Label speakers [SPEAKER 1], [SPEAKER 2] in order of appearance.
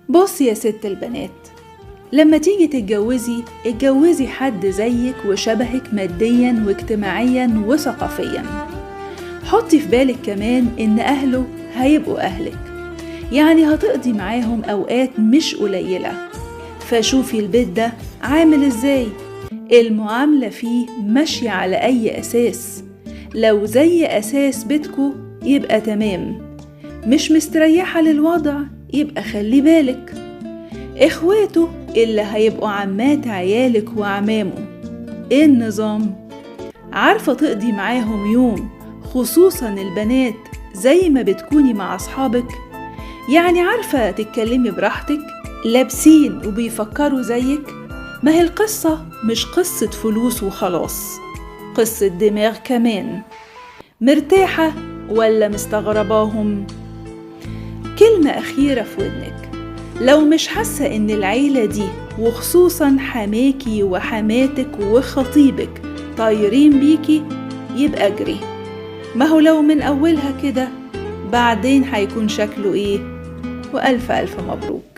[SPEAKER 1] بص يا ست البنات، لما تيجي اتجوزي حد زيك وشبهك ماديا واجتماعيا وثقافيا. حطي في بالك كمان إن أهله هيبقوا أهلك، يعني هتقضي معاهم أوقات مش قليلة. فشوفي البيت ده عامل إزاي، المعاملة فيه ماشية على أي أساس. لو زي أساس بيتكو يبقى تمام، مش مستريحة للوضع يبقى خلي بالك. إخواته اللي هيبقوا عمات عيالك وعمامه، إيه النظام؟ عارفة تقضي معاهم يوم، خصوصا البنات، زي ما بتكوني مع أصحابك؟ يعني عارفة تتكلمي براحتك، لابسين وبيفكروا زيك؟ ما هي القصة مش قصة فلوس وخلاص، قصة دماغ كمان. مرتاحة ولا مستغرباهم؟ كلمة أخيرة في ودنك، لو مش حاسة إن العيلة دي وخصوصا حماكي وحماتك وخطيبك طايرين بيكي، يبقى اجري. ما هو لو من أولها كده، بعدين هيكون شكله إيه؟ وألف ألف مبروك.